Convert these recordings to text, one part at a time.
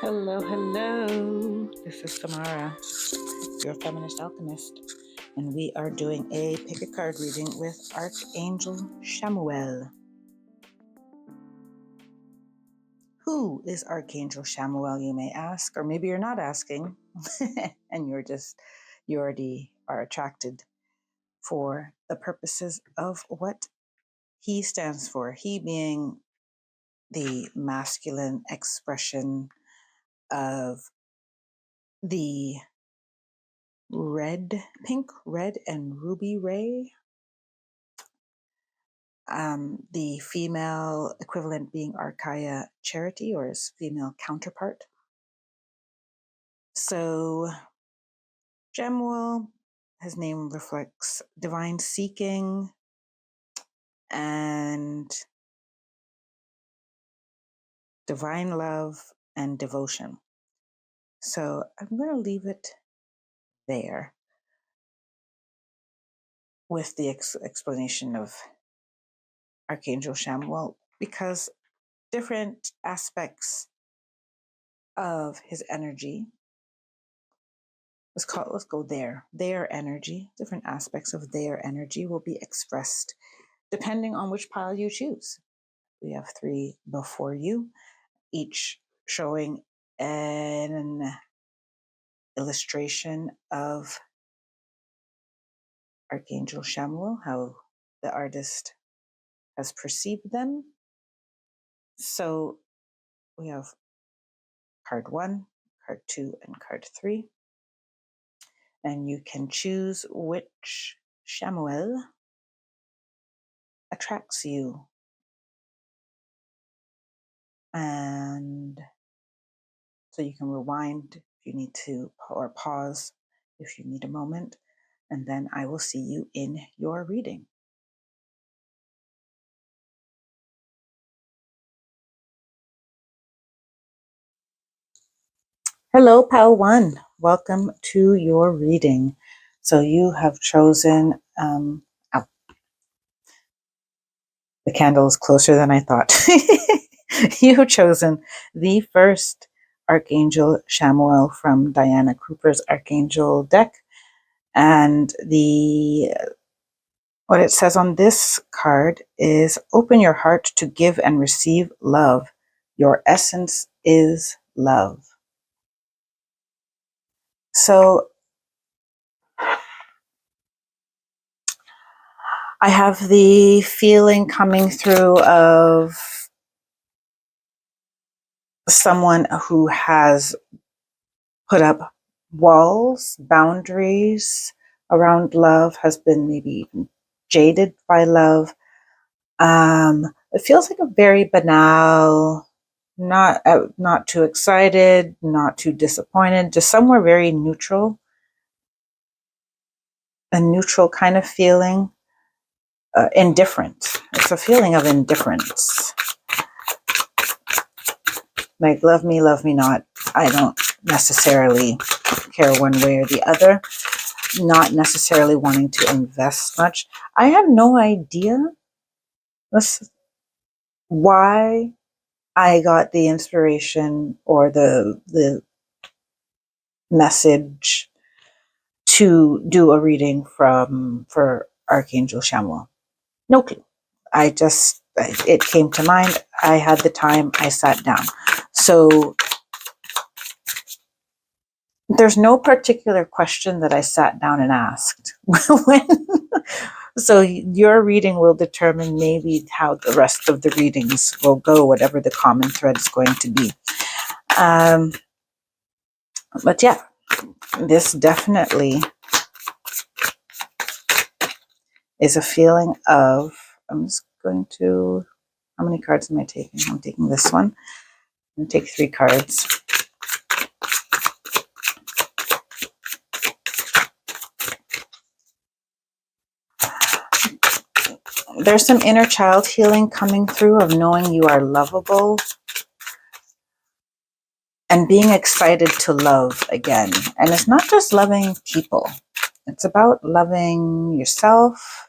Hello, hello. This is Samara, your feminist alchemist, and we are doing a pick a card reading with Archangel Chamuel. Who is Archangel Chamuel, you may ask, or maybe you're not asking, and you already are attracted for the purposes of what he stands for. He being the masculine expression of the pink, red, and ruby ray. The female equivalent being Archaea Charity, or his female counterpart. So, Chamuel, his name reflects divine seeking and divine love and devotion. So, I'm going to leave it there with the explanation of Archangel Chamuel, because different aspects of his energy, let's go there. Their energy, different aspects of their energy will be expressed depending on which pile you choose. We have 3 before you, each showing an illustration of Archangel Chamuel, how the artist has perceived them. So we have card 1, card 2, and card 3. And you can choose which Chamuel attracts you. And so you can rewind if you need to, or pause if you need a moment, and then I will see you in your reading. Hello, Pal 1. Welcome to your reading. So you have chosen, the candle is closer than I thought. You have chosen the first Archangel Chamuel from Diana Cooper's Archangel deck. And what it says on this card is, open your heart to give and receive love. Your essence is love. So I have the feeling coming through of someone who has put up walls, boundaries around love, has been maybe even jaded by love. It feels like a very banal, not too excited, not too disappointed, just somewhere very neutral, a neutral kind of feeling. Indifferent. It's a feeling of indifference. Like, love me not. I don't necessarily care one way or the other. Not necessarily wanting to invest much. I have no idea why I got the inspiration or the message to do a reading for Archangel Chamuel. No clue. It came to mind. I had the time. I sat down. So there's no particular question that I sat down and asked. So your reading will determine maybe how the rest of the readings will go, whatever the common thread is going to be. But yeah, this definitely is a feeling of, I'm just going to, how many cards am I taking? I'm taking this one. I'm going to take 3 cards. There's some inner child healing coming through of knowing you are lovable and being excited to love again. And it's not just loving people. It's about loving yourself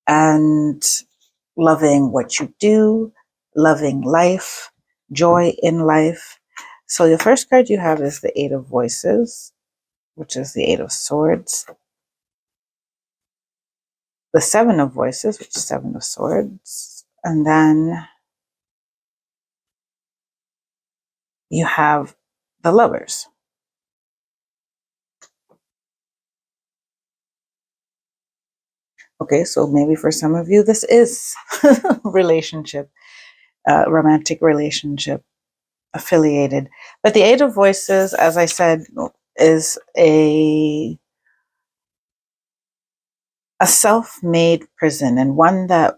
and loving what you do, loving life, joy in life. So the first card you have is the Eight of Voices, which is the Eight of Swords. The Seven of Voices, which is Seven of Swords. And then you have the Lovers. Okay, so maybe for some of you, this is relationship, romantic relationship affiliated. But the Eight of Voices, as I said, is a self-made prison, and one that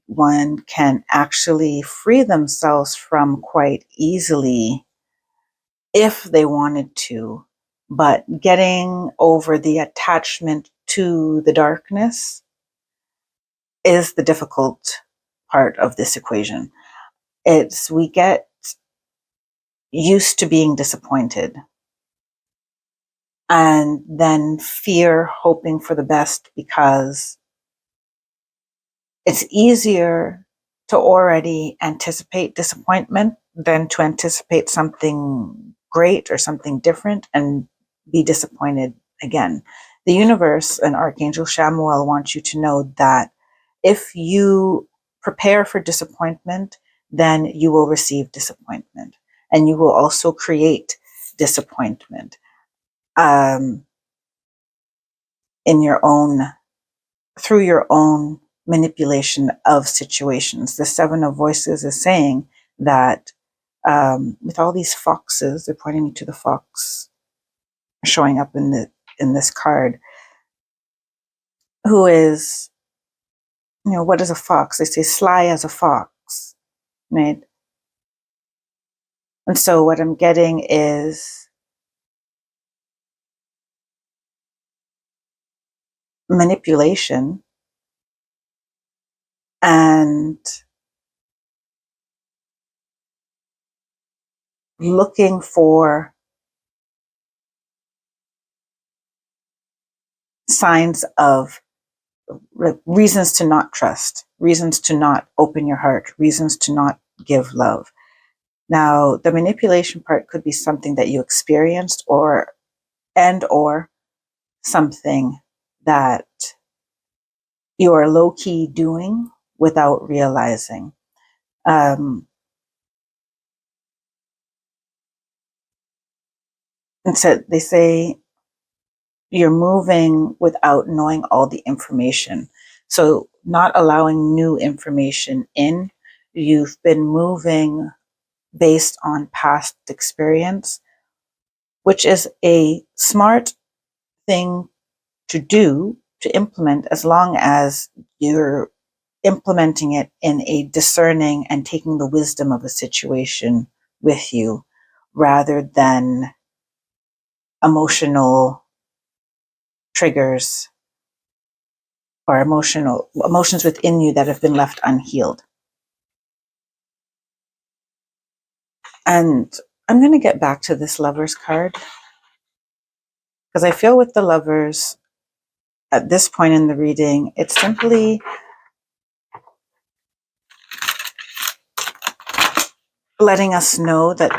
one can actually free themselves from quite easily if they wanted to. But getting over the attachment to the darkness is the difficult part of this equation. We get used to being disappointed and then fear hoping for the best, because it's easier to already anticipate disappointment than to anticipate something great or something different and be disappointed again. The universe and Archangel Chamuel wants you to know that if you prepare for disappointment, then you will receive disappointment, and you will also create disappointment in your own, through your own manipulation of situations. The Seven of Voices is saying that with all these foxes, they're pointing me to the fox showing up in this card, who is, what is a fox? They say sly as a fox, right? And so what I'm getting is manipulation and looking for signs of reasons to not trust, reasons to not open your heart, reasons to not give love. Now, the manipulation part could be something that you experienced or something that you are low-key doing without realizing. And so they say you're moving without knowing all the information. So not allowing new information in. You've been moving based on past experience, which is a smart thing to do, to implement, as long as you're implementing it in a discerning and taking the wisdom of a situation with you, rather than emotional triggers or emotions within you that have been left unhealed. And I'm going to get back to this Lovers card, because I feel with the Lovers at this point in the reading, it's simply letting us know that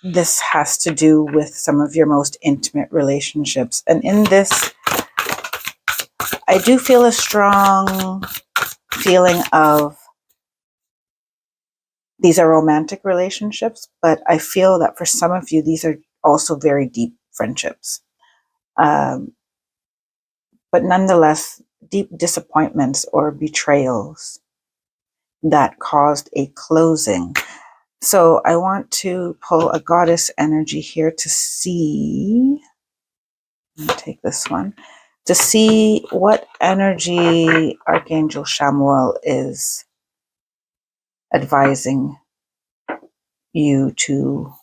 this has to do with some of your most intimate relationships. And in this, I do feel a strong feeling of these are romantic relationships, but I feel that for some of you, these are also very deep friendships. But nonetheless, deep disappointments or betrayals that caused a closing. So I want to pull a goddess energy here to see, let me take this one, to see what energy Archangel Chamuel is advising you to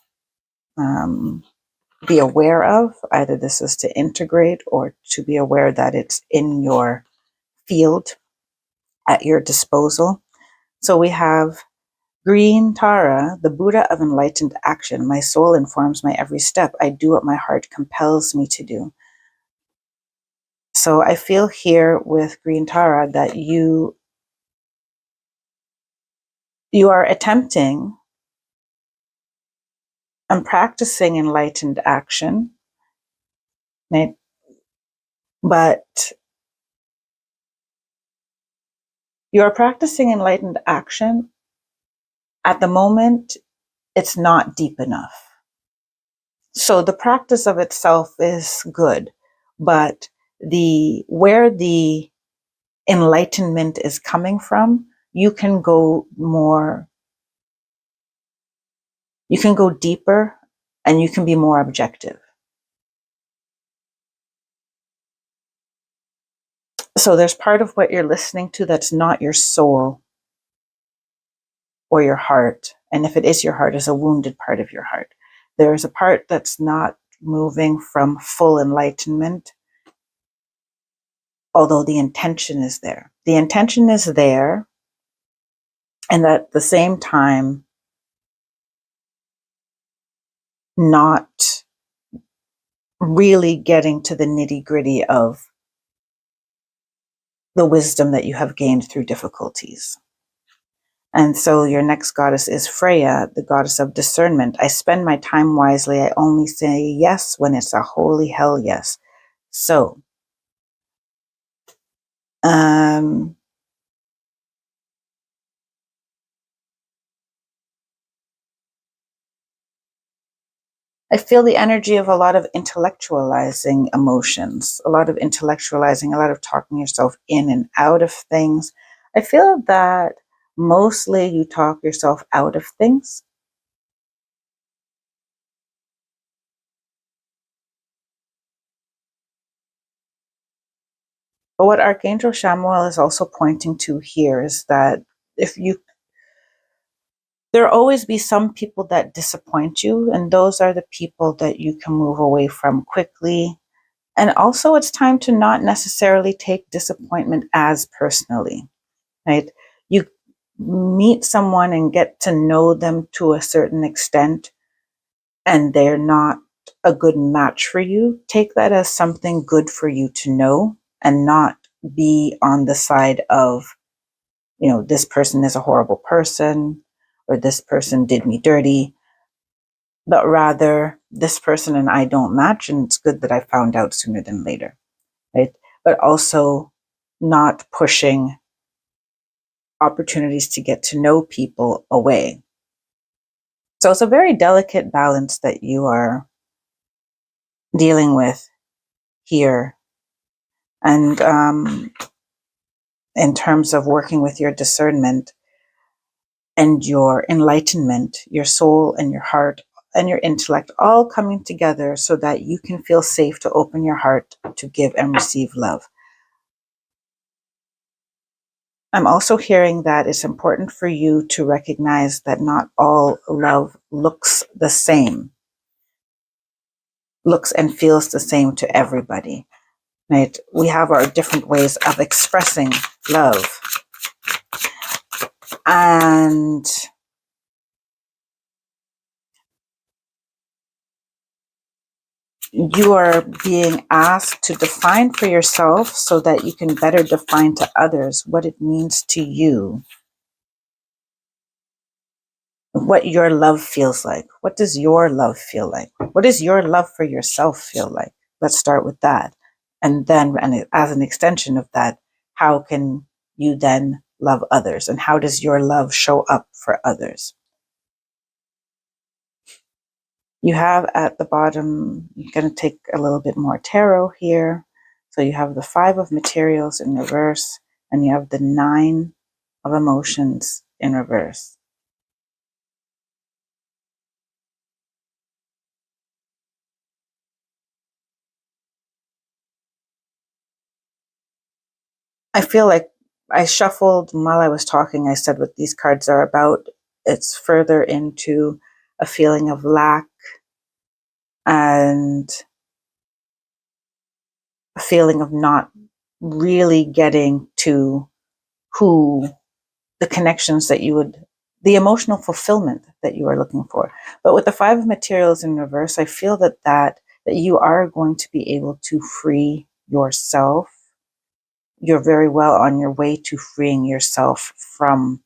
be aware of. Either this is to integrate or to be aware that it's in your field at your disposal. So we have Green Tara, the Buddha of enlightened action. My soul informs my every step. I do what my heart compels me to do. So I feel here with Green Tara that you are attempting and practicing enlightened action, right? But you're practicing enlightened action at the moment, it's not deep enough. So the practice of itself is good, but where the enlightenment is coming from, you can go deeper, and you can be more objective. So there's part of what you're listening to that's not your soul or your heart. And if it is your heart, it's a wounded part of your heart. There's a part that's not moving from full enlightenment, although the intention is there. The intention is there, and at the same time, not really getting to the nitty gritty of the wisdom that you have gained through difficulties. And so your next goddess is Freya, the goddess of discernment. I spend my time wisely. I only say yes when it's a holy hell yes. So, I feel the energy of a lot of intellectualizing emotions, a lot of intellectualizing, a lot of talking yourself in and out of things. I feel that mostly you talk yourself out of things. But what Archangel Chamuel is also pointing to here is that there'll always be some people that disappoint you, and those are the people that you can move away from quickly. And also, it's time to not necessarily take disappointment as personally, right? You meet someone and get to know them to a certain extent, and they're not a good match for you. Take that as something good for you to know, and not be on the side of, this person is a horrible person, or this person did me dirty, but rather this person and I don't match, and it's good that I found out sooner than later, right? But also not pushing opportunities to get to know people away. So it's a very delicate balance that you are dealing with here. And in terms of working with your discernment and your enlightenment, your soul and your heart and your intellect all coming together so that you can feel safe to open your heart to give and receive love. I'm also hearing that it's important for you to recognize that not all love looks the same, looks and feels the same to everybody, right? We have our different ways of expressing love. And you are being asked to define for yourself so that you can better define to others what it means to you, what your love feels like. What does your love feel like? What does your love for yourself feel like? Let's start with that. And then, and as an extension of that, how can you then love others? And how does your love show up for others? You have at the bottom, you're going to take a little bit more tarot here. So you have the 5 of materials in reverse, and you have the 9 of emotions in reverse. I feel like I shuffled while I was talking. I said what these cards are about. It's further into a feeling of lack and a feeling of not really getting to who the connections that you would, the emotional fulfillment that you are looking for. But with the 5 of materials in reverse, I feel that you are going to be able to free yourself. You're very well on your way to freeing yourself from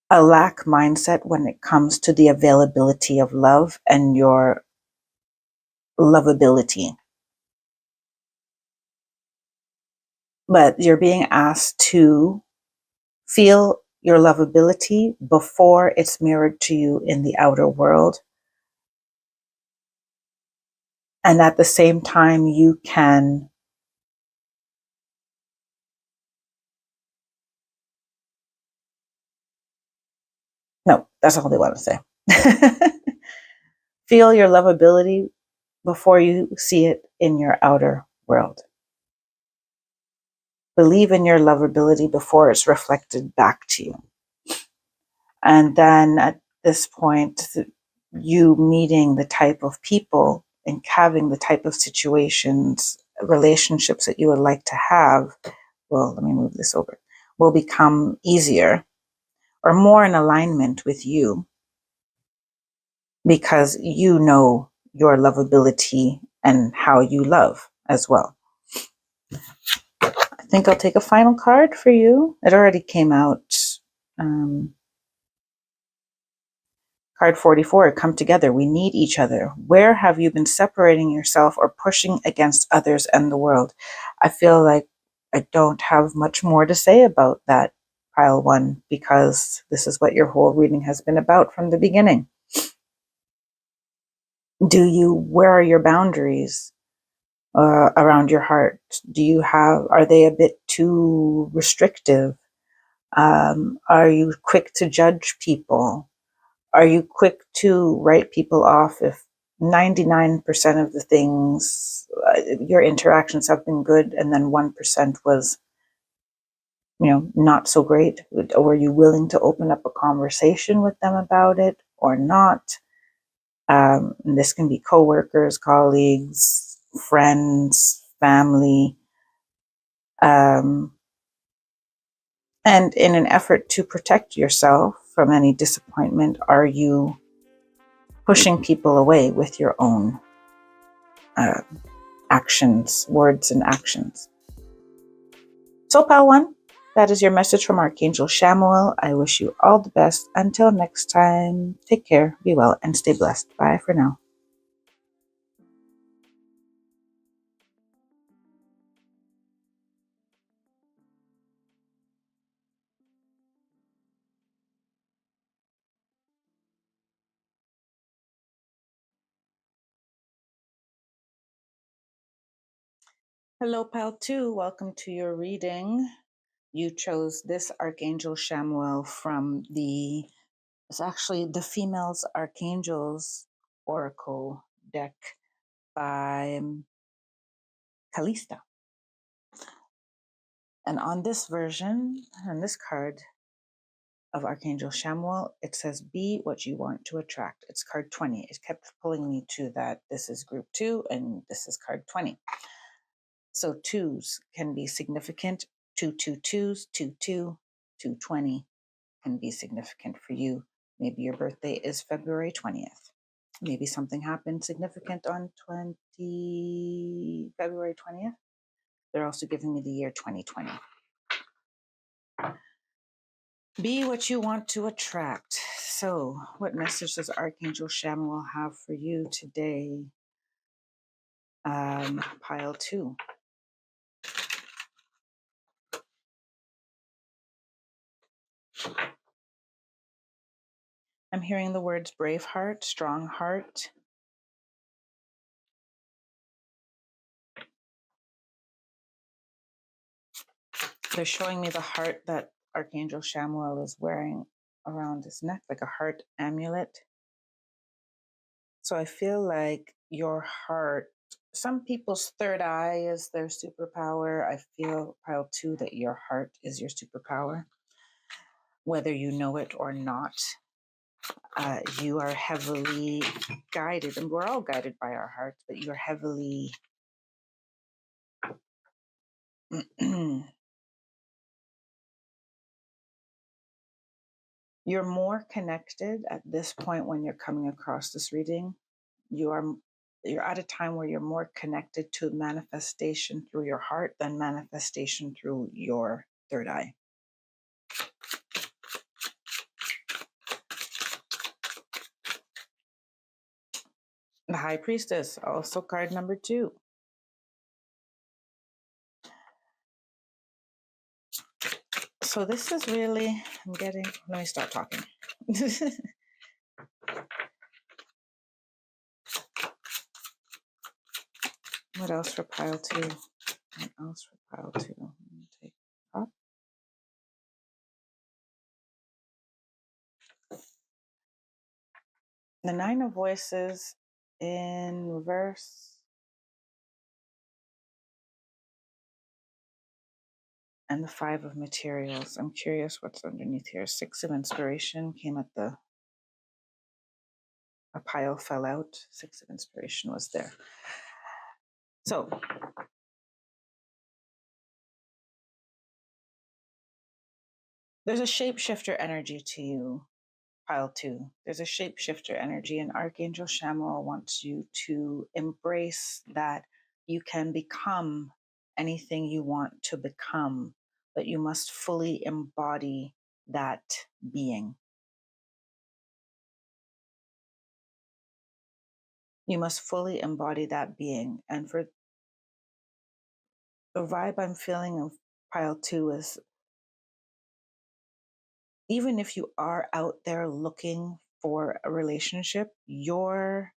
a lack mindset when it comes to the availability of love and your lovability. But you're being asked to feel your lovability before it's mirrored to you in the outer world. And at the same time, you can no, that's all they want to say. Feel your lovability before you see it in your outer world. Believe in your lovability before it's reflected back to you. And then at this point, you meeting the type of people and having the type of situations, relationships that you would like to have, well, let me move this over, will become easier or more in alignment with you because you know your lovability and how you love as well. I think I'll take a final card for you. It already came out. Card 44, come together. We need each other. Where have you been separating yourself or pushing against others and the world? I feel like I don't have much more to say about that, pile one, because this is what your whole reading has been about from the beginning. Where are your boundaries around your heart? Are they a bit too restrictive? Are you quick to judge people? Are you quick to write people off if 99% of the things, your interactions have been good and then 1% was, not so great? Were you willing to open up a conversation with them about it or not? And this can be coworkers, colleagues, friends, family. And in an effort to protect yourself from any disappointment, are you pushing people away with your own actions, words and actions? So, pal one, that is your message from Archangel Chamuel. I wish you all the best. Until next time, take care, be well, and stay blessed. Bye for now. Hello, pal two. Welcome to your reading. You chose this Archangel Chamuel from it's actually the Females Archangels Oracle deck by Kalista. And on this version, on this card of Archangel Chamuel, it says, be what you want to attract. It's card 20. It kept pulling me to that. This is group 2 and this is card 20. So twos can be significant. 222s, 22, 220 can be significant for you. Maybe your birthday is February 20th. Maybe something happened significant on February 20th. They're also giving me the year 2020. Be what you want to attract. So, what message does Archangel Chamuel have for you today? Pile 2. I'm hearing the words brave heart, strong heart. They're showing me the heart that Archangel Chamuel is wearing around his neck, like a heart amulet. So I feel like your heart, some people's third eye is their superpower. I feel, pile 2, that your heart is your superpower, whether you know it or not. You are heavily guided, and we're all guided by our hearts, but you're heavily you're more connected at this point when you're coming across this reading. You're at a time where you're more connected to manifestation through your heart than manifestation through your third eye. The High Priestess, also card number 2. So this is really, let me start talking. What else for pile 2? What else for pile 2? Let me take up. The 9 of Voices in reverse. And the 5 of Materials. I'm curious what's underneath here. 6 of Inspiration came at a pile fell out. 6 of Inspiration was there. So there's a shapeshifter energy to you, pile 2. There's a shapeshifter energy, and Archangel Chamuel wants you to embrace that you can become anything you want to become, but you must fully embody that being. You must fully embody that being. And for the vibe I'm feeling of pile 2 is, even if you are out there looking for a relationship, your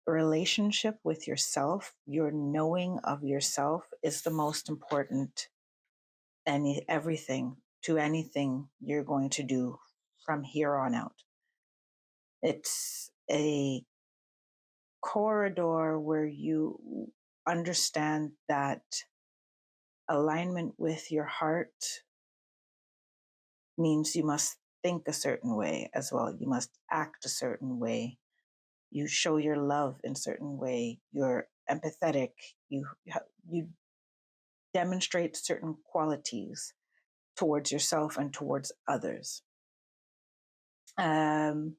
relationship with yourself, your knowing of yourself is the most important everything to anything you're going to do from here on out. It's a corridor where you understand that alignment with your heart means you must think a certain way as well. You must act a certain way. You show your love in a certain way. You're empathetic. You demonstrate certain qualities towards yourself and towards others. I'm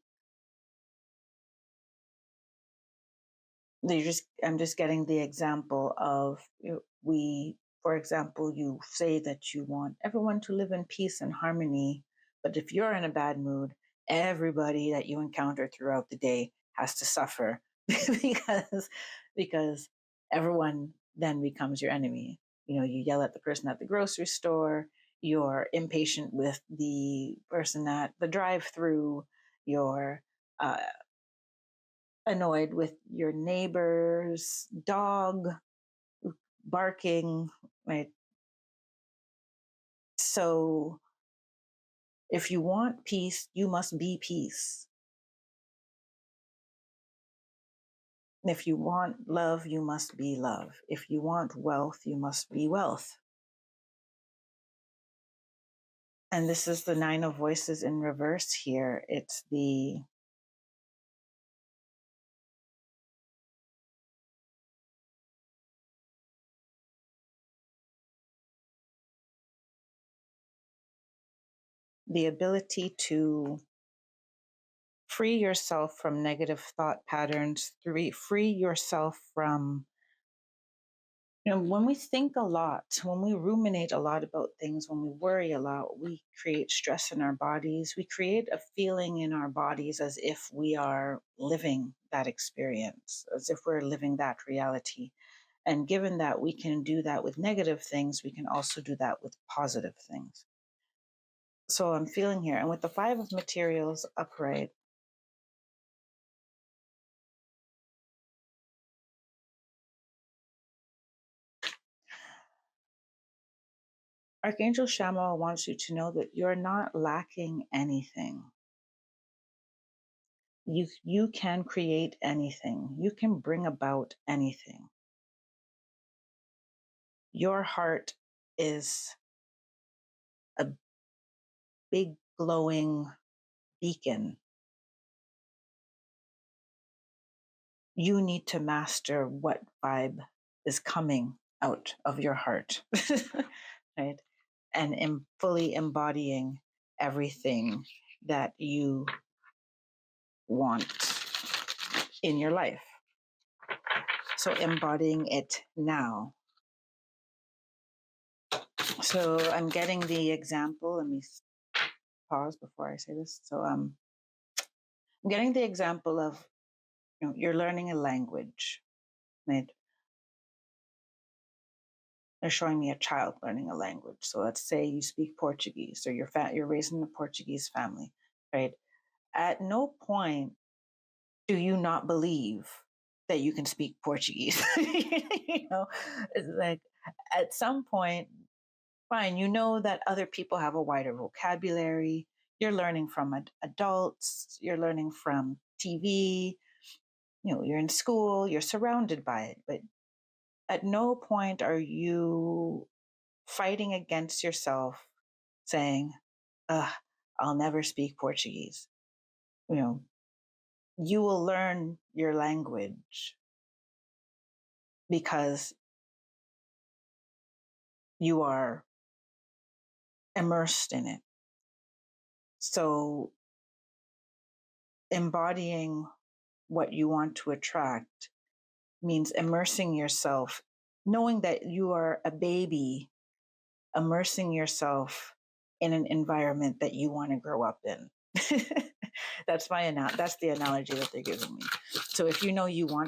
just getting the example of, for example, you say that you want everyone to live in peace and harmony, but if you're in a bad mood, everybody that you encounter throughout the day has to suffer because everyone then becomes your enemy. You yell at the person at the grocery store, you're impatient with the person at the drive-through, you're annoyed with your neighbor's dog barking, right? So if you want peace, you must be peace. And if you want love, you must be love. If you want wealth, you must be wealth. And this is the 9 of Voices in reverse here. It's the ability to free yourself from negative thought patterns, free yourself from, when we think a lot, when we ruminate a lot about things, when we worry a lot, we create stress in our bodies. We create a feeling in our bodies as if we are living that experience, as if we're living that reality. And given that we can do that with negative things, we can also do that with positive things. So I'm feeling here. And with the 5 of Materials upright, Archangel Chamuel wants you to know that you're not lacking anything. You can create anything. You can bring about anything. Your heart is a big glowing beacon. You need to master what vibe is coming out of your heart, right? And fully embodying everything that you want in your life. So embodying it now. So I'm getting the example. Let me pause before I say this. So I'm getting the example of You're learning a language. Right? They're showing me a child learning a language. So let's say you speak Portuguese, or you're raised in a Portuguese family, right? At no point do you not believe that you can speak Portuguese. It's like at some point, fine, you know that other people have a wider vocabulary. You're learning from adults, you're learning from TV, you're in school, you're surrounded by it. But at no point are you fighting against yourself saying, Ugh, I'll never speak Portuguese. You know, you will learn your language because you are immersed in it. So embodying what you want to attract means immersing yourself, knowing that you are a baby, immersing yourself in an environment that you want to grow up in. That's the analogy that they're giving me. So if you know you don't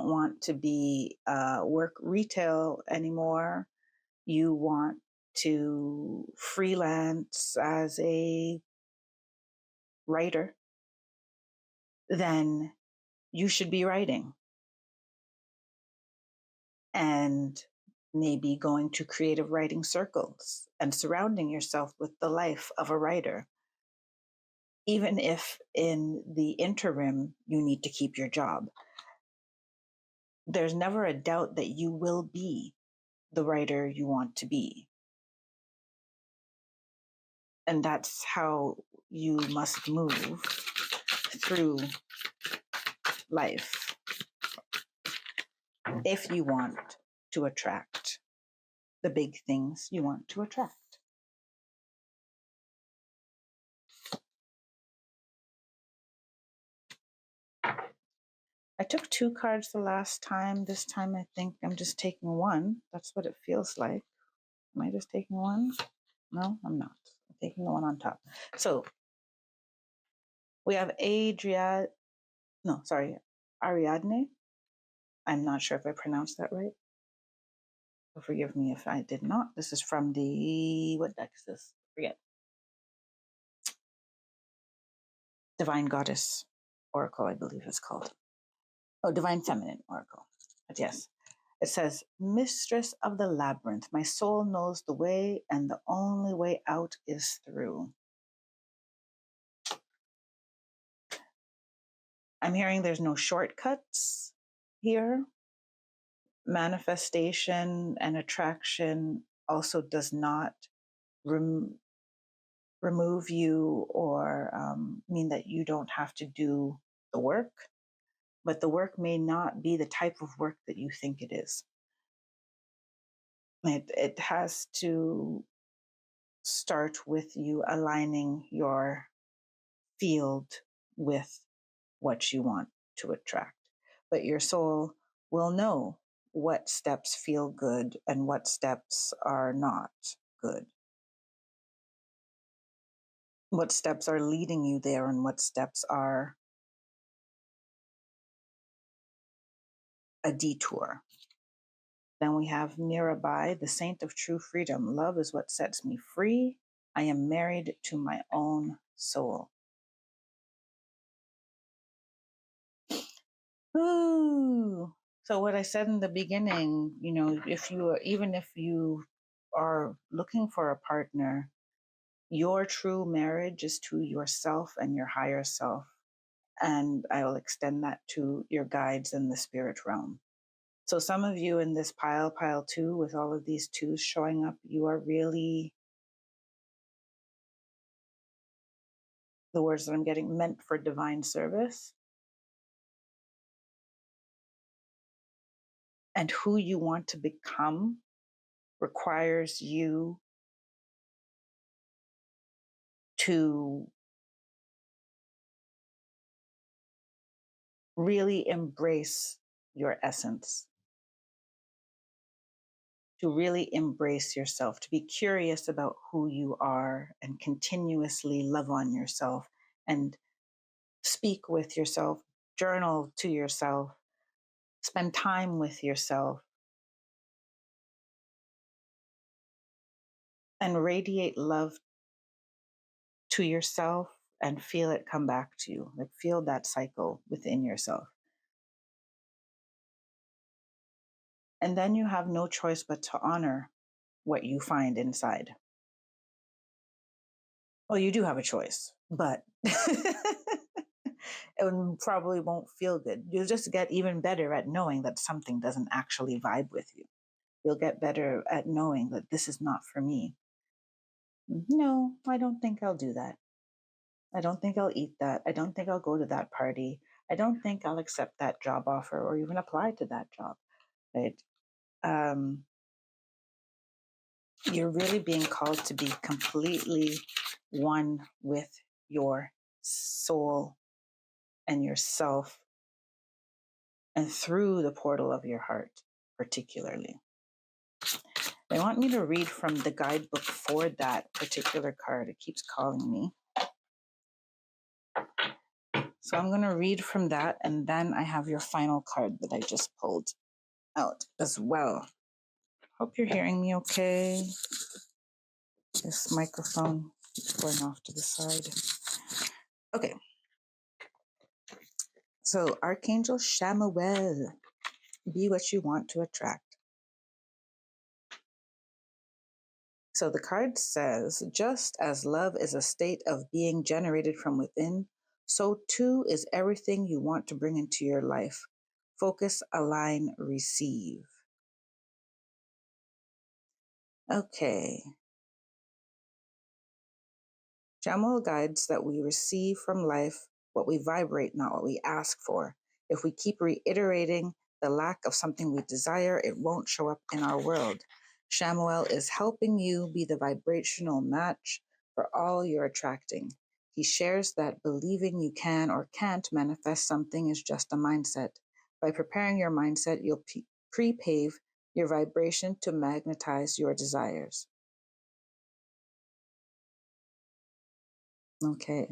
want to be work retail anymore, you want to freelance as a writer, then you should be writing and maybe going to creative writing circles and surrounding yourself with the life of a writer. Even if in the interim you need to keep your job, there's never a doubt that you will be the writer you want to be. And that's how you must move through life if you want to attract the big things you want to attract. I took 2 cards the last time. This time I think I'm just taking one. That's what it feels like. Am I just taking one? No, I'm not. I'm taking the one on top. So we have Ariadne. I'm not sure if I pronounced that right. So forgive me if I did not. This is from what deck is this? Forget. Divine Goddess Oracle, I believe it's called. Oh, Divine Feminine Oracle. But yes, it says, Mistress of the Labyrinth, my soul knows the way, and the only way out is through. I'm hearing there's no shortcuts here. Manifestation and attraction also does not remove you or mean that you don't have to do the work, but the work may not be the type of work that you think it is. It has to start with you aligning your field with what you want to attract. But your soul will know what steps feel good and what steps are not good. What steps are leading you there and what steps are a detour. Then we have Mirabai, the saint of true freedom. Love is what sets me free. I am married to my own soul. Ooh. So what I said in the beginning, even if you are looking for a partner, your true marriage is to yourself and your higher self. And I will extend that to your guides in the spirit realm. So some of you in this pile 2, with all of these 2s showing up, you are really, the words that I'm getting, meant for divine service. And who you want to become requires you to really embrace your essence, to really embrace yourself, to be curious about who you are and continuously love on yourself and speak with yourself, journal to yourself, spend time with yourself, and radiate love to yourself and feel it come back to you. Like feel that cycle within yourself. And then you have no choice but to honor what you find inside. Well, you do have a choice, but it probably won't feel good. You'll just get even better at knowing that something doesn't actually vibe with you. You'll get better at knowing that this is not for me. No, I don't think I'll do that. I don't think I'll eat that. I don't think I'll go to that party. I don't think I'll accept that job offer or even apply to that job. Right? Um, you're really being called to be completely one with your soul and yourself and through the portal of your heart, particularly. They want me to read from the guidebook for that particular card. It keeps calling me. So I'm going to read from that, and then I have your final card that I just pulled out as well. Hope you're hearing me okay. This microphone is going off to the side. Okay. So Archangel Chamuel, be what you want to attract. So the card says, just as love is a state of being generated from within, so too is everything you want to bring into your life. Focus, align, receive. Okay. Chamuel guides that we receive from life what we vibrate, not what we ask for. If we keep reiterating the lack of something we desire, it won't show up in our world. Chamuel is helping you be the vibrational match for all you're attracting. He shares that believing you can or can't manifest something is just a mindset. By preparing your mindset, you'll pre-pave your vibration to magnetize your desires. Okay.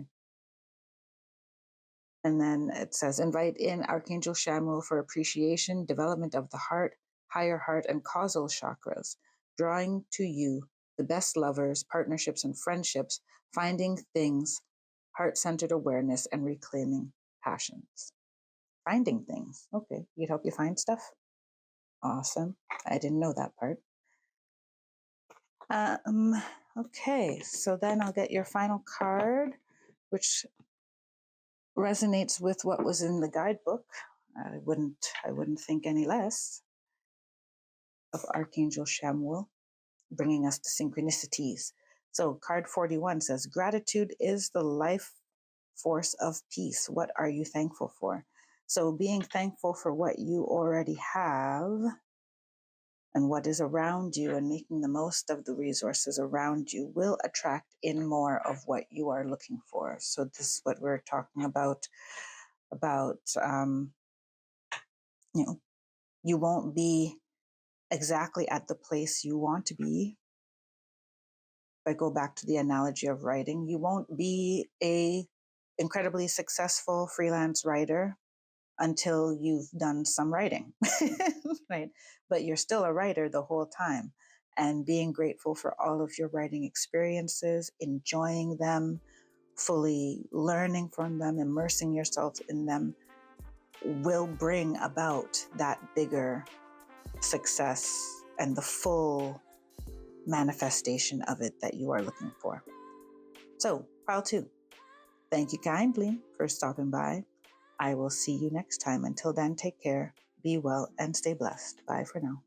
And then it says, invite in Archangel Chamuel for appreciation, development of the heart, higher heart, and causal chakras, drawing to you the best lovers, partnerships, and friendships, finding things, heart-centered awareness, and reclaiming passions. Finding things. Okay, he'd help you find stuff. Awesome. I didn't know that part. Okay, so then I'll get your final card, which resonates with what was in the guidebook. I wouldn't think any less of Archangel Chamuel bringing us to synchronicities. So card 41 says, gratitude is the life force of peace. What are you thankful for? So being thankful for what you already have and what is around you and making the most of the resources around you will attract in more of what you are looking for. So this is what we're talking about you know, you won't be exactly at the place you want to be. If I go back to the analogy of writing, you won't be a incredibly successful freelance writer until you've done some writing, right? But you're still a writer the whole time, and being grateful for all of your writing experiences, enjoying them, fully learning from them, immersing yourself in them will bring about that bigger success and the full manifestation of it that you are looking for. So, pile 2, thank you kindly for stopping by. I will see you next time. Until then, take care, be well, and stay blessed. Bye for now.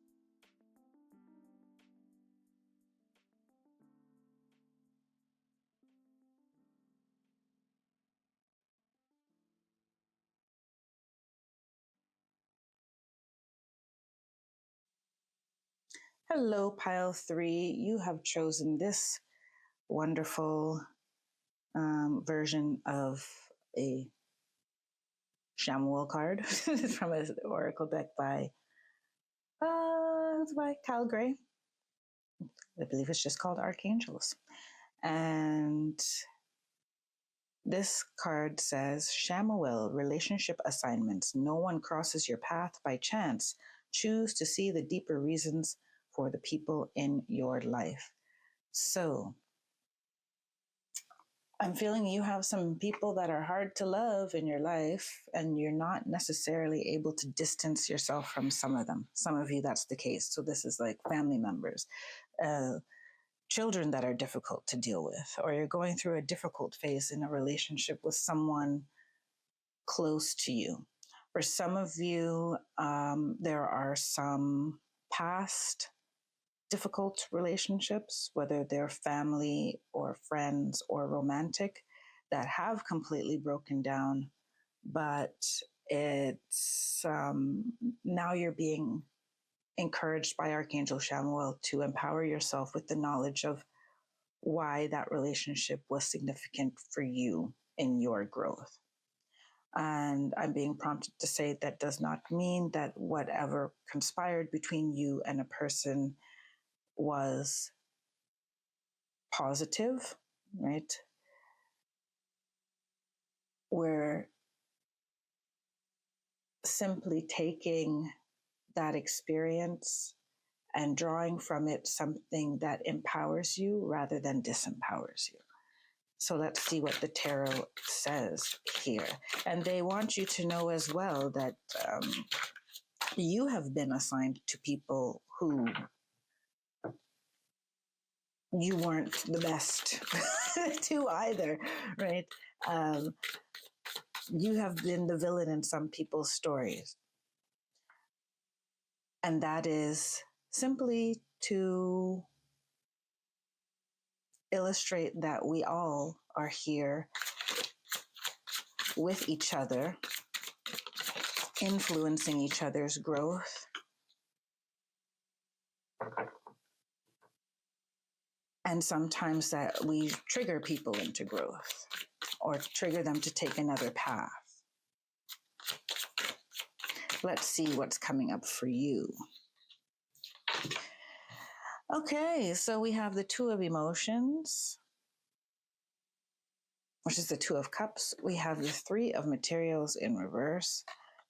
Hello, pile 3. You have chosen this wonderful version of a Chamuel card from an oracle deck by Cal Gray. I believe it's just called Archangels. And This card says, Chamuel, relationship assignments. No one crosses your path by chance. Choose to see the deeper reasons for the people in your life. So I'm feeling you have some people that are hard to love in your life, and you're not necessarily able to distance yourself from some of them. Some of you, that's the case. So this is like family members, children that are difficult to deal with, or you're going through a difficult phase in a relationship with someone close to you. For some of you, there are some past difficult relationships, whether they're family or friends or romantic, that have completely broken down, but it's now you're being encouraged by Archangel Chamuel to empower yourself with the knowledge of why that relationship was significant for you in your growth. And I'm being prompted to say that does not mean that whatever conspired between you and a person was positive, right? We're simply taking that experience and drawing from it something that empowers you rather than disempowers you. So let's see what the tarot says here. And they want you to know as well that you have been assigned to people who you weren't the best to either, right? You have been the villain in some people's stories. And that is simply to illustrate that we all are here with each other, influencing each other's growth. And sometimes that we trigger people into growth or trigger them to take another path. Let's see what's coming up for you. Okay, so we have the Two of Emotions, which is the Two of Cups. We have the Three of Materials in reverse,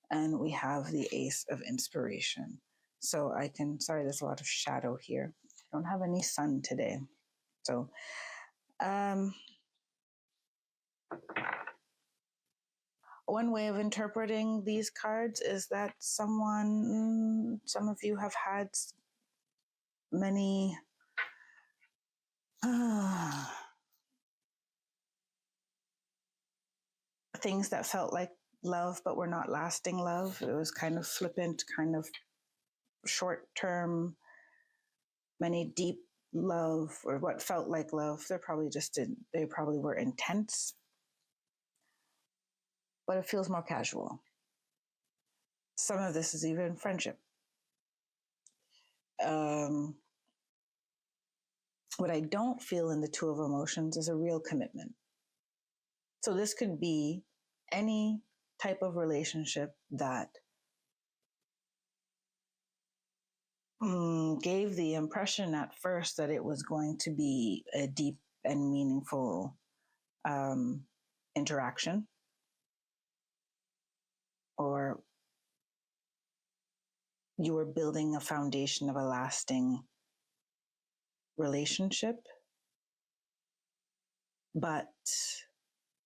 and we have the Ace of Inspiration. So sorry, there's a lot of shadow here. I don't have any sun today. So, one way of interpreting these cards is that some of you have had many things that felt like love, but were not lasting love. It was kind of flippant, kind of short term, many deep love, or what felt like love. They probably were intense, but it feels more casual. Some of this is even friendship. What I don't feel in the Two of Emotions is a real commitment. So this could be any type of relationship that gave the impression at first that it was going to be a deep and meaningful interaction, or you were building a foundation of a lasting relationship. But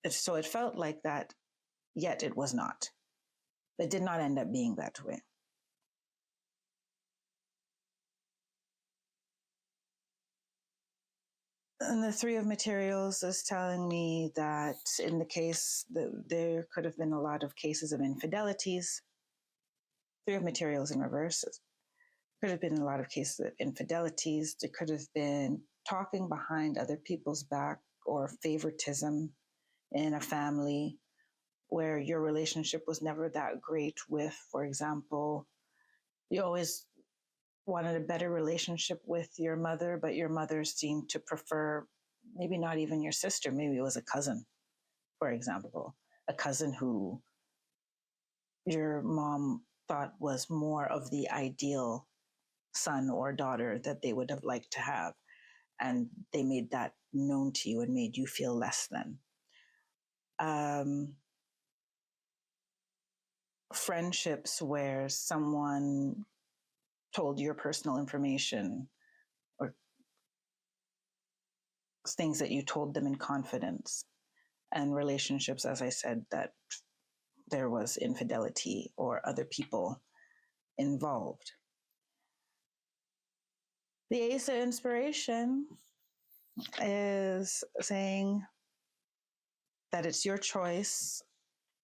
so it felt like that, yet it was not. It did not end up being that way. And the Three of Materials is telling me that in the case, there could have been a lot of cases of infidelities. Three of Materials in reverse. Could have been a lot of cases of infidelities. There could have been talking behind other people's back or favoritism in a family where your relationship was never that great with, for example, you always wanted a better relationship with your mother, but your mother seemed to prefer maybe not even your sister, maybe it was a cousin, for example, a cousin who your mom thought was more of the ideal son or daughter that they would have liked to have. And they made that known to you and made you feel less than. Friendships where someone told your personal information, or things that you told them in confidence, and relationships, as I said, that there was infidelity or other people involved. The Ace of Inspiration is saying that it's your choice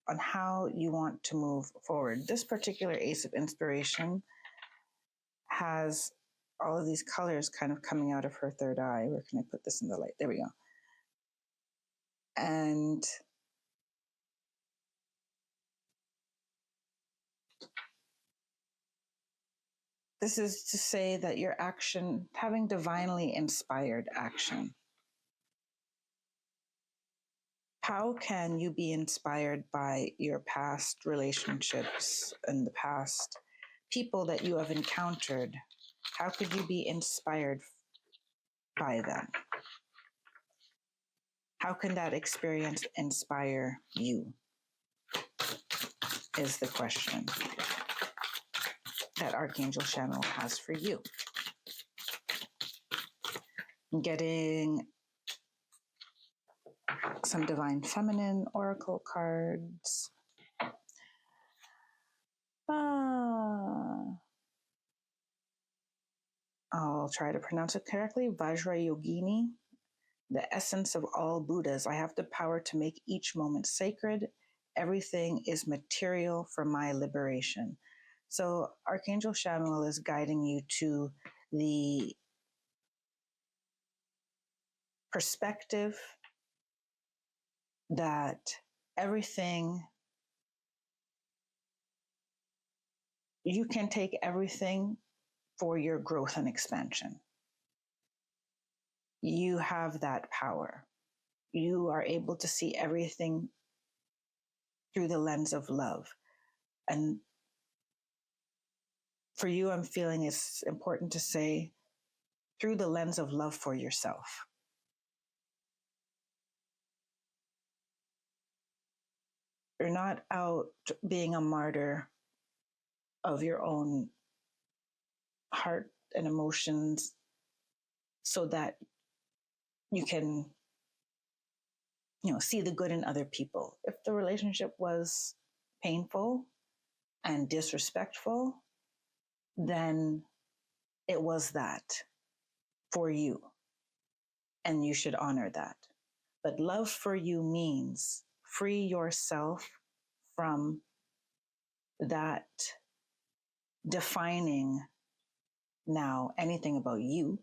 on how you want to move forward. This particular Ace of Inspiration has all of these colors kind of coming out of her third eye. Where can I put this in the light? There we go. And this is to say that your action, having divinely inspired action. How can you be inspired by your past relationships and the past people that you have encountered? How could you be inspired by them? How can that experience inspire you? Is the question that Archangel Chamuel has for you. Getting some Divine Feminine Oracle cards. I'll try to pronounce it correctly. Vajrayogini, the essence of all Buddhas. I have the power to make each moment sacred. Everything is material for my liberation. So Archangel Chamuel is guiding you to the perspective that everything, you can take everything for your growth and expansion. You have that power. You are able to see everything through the lens of love. And for you, I'm feeling it's important to say through the lens of love for yourself. You're not out being a martyr of your own heart and emotions so that you can, see the good in other people. If the relationship was painful and disrespectful, then it was that for you, and you should honor that. But love for you means free yourself from that defining now anything about you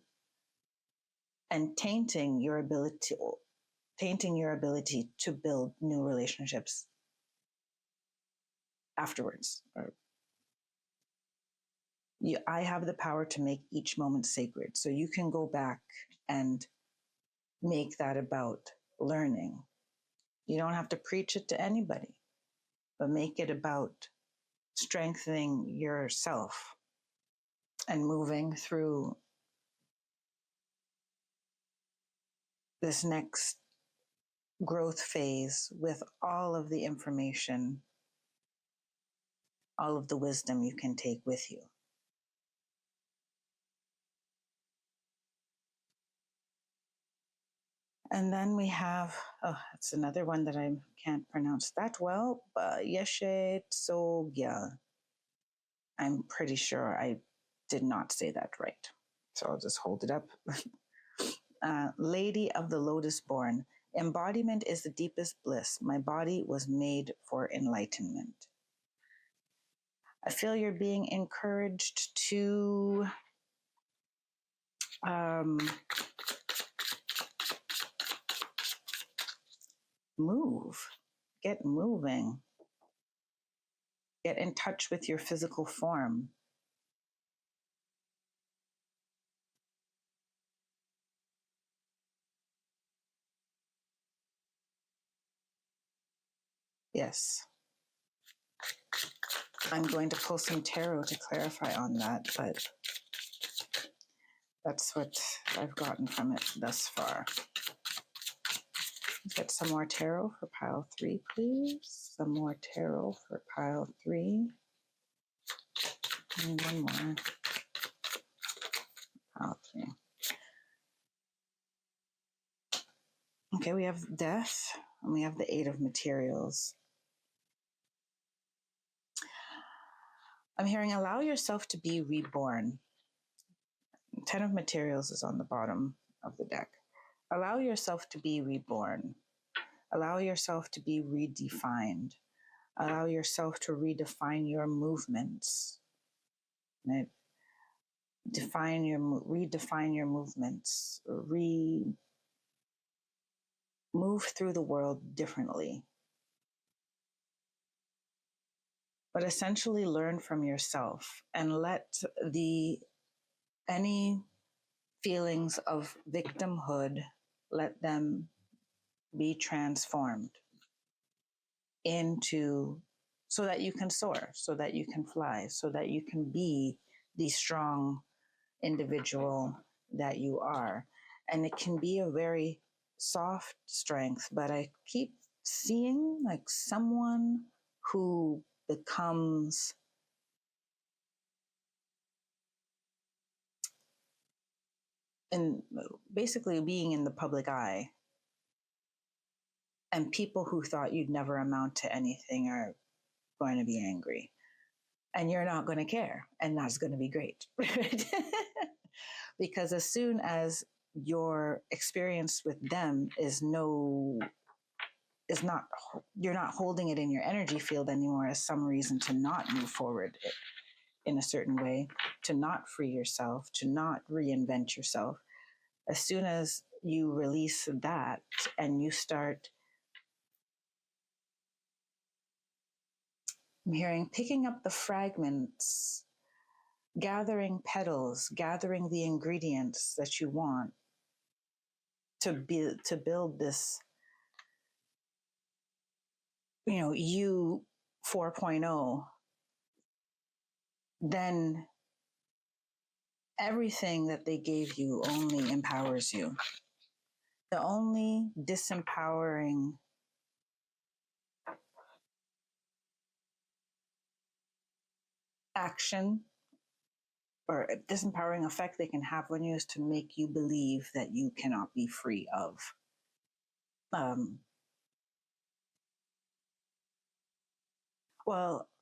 and tainting your ability to build new relationships afterwards. I have the power to make each moment sacred. So you can go back and make that about learning. You don't have to preach it to anybody, but make it about strengthening yourself and moving through this next growth phase with all of the information, all of the wisdom you can take with you. And then we have, it's another one that I can't pronounce that well, but Yeshe Tsogya. I'm pretty sure I did not say that right. So I'll just hold it up. Lady of the Lotus Born. Embodiment is the deepest bliss. My body was made for enlightenment. I feel you're being encouraged to move, get moving, get in touch with your physical form. Yes. I'm going to pull some tarot to clarify on that, but that's what I've gotten from it thus far. Let's get some more tarot for pile 3, please. Some more tarot for pile 3. And one more. Pile 3. Okay, we have death and we have the 8 of materials. I'm hearing allow yourself to be reborn. 10 of materials is on the bottom of the deck. Allow yourself to be reborn. Allow yourself to be redefined. Allow yourself to redefine your movements. Right? Redefine your movements. Move through the world differently. But essentially learn from yourself and let any feelings of victimhood, let them be transformed into, so that you can soar, so that you can fly, so that you can be the strong individual that you are. And it can be a very soft strength, but I keep seeing like someone who becomes in basically being in the public eye, and people who thought you'd never amount to anything are going to be angry, and you're not going to care, and that's going to be great. Because as soon as your experience with them you're not holding it in your energy field anymore as some reason to not move forward in a certain way, to not free yourself, to not reinvent yourself. As soon as you release that and you start, I'm hearing picking up the fragments, gathering petals, gathering the ingredients that you want to build this, you 4.0, then everything that they gave you only empowers you. The only disempowering action or disempowering effect they can have on you is to make you believe that you cannot be free of.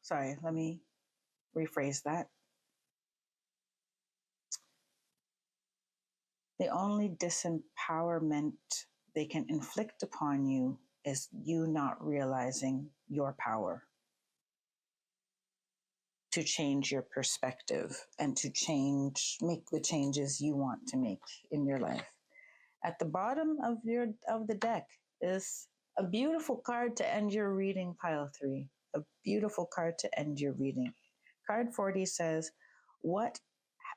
Sorry, let me rephrase that. The only disempowerment they can inflict upon you is you not realizing your power to change your perspective and to make the changes you want to make in your life. At the bottom of the deck is a beautiful card to end your reading, pile 3. A beautiful card to end your reading. Card 40 says, what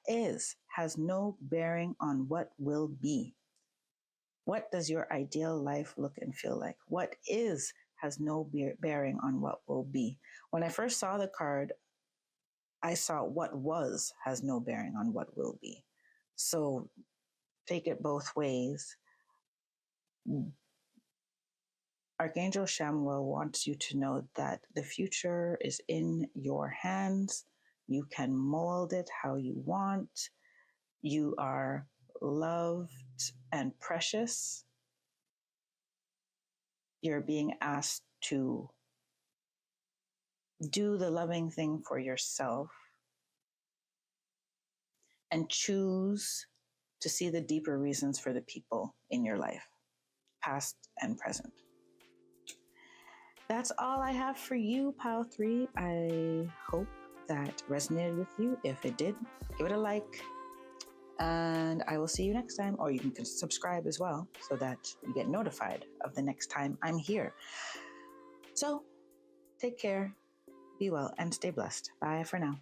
is has no bearing on what will be. What does your ideal life look and feel like? What is has no bearing on what will be. When I first saw the card, I saw what was has no bearing on what will be. So take it both ways. Archangel Chamuel wants you to know that the future is in your hands. You can mold it how you want. You are loved and precious. You're being asked to do the loving thing for yourself and choose to see the deeper reasons for the people in your life, past and present. That's all I have for you, pile 3. I hope that resonated with you. If it did, give it a like. And I will see you next time. Or you can subscribe as well so that you get notified of the next time I'm here. So take care, be well, and stay blessed. Bye for now.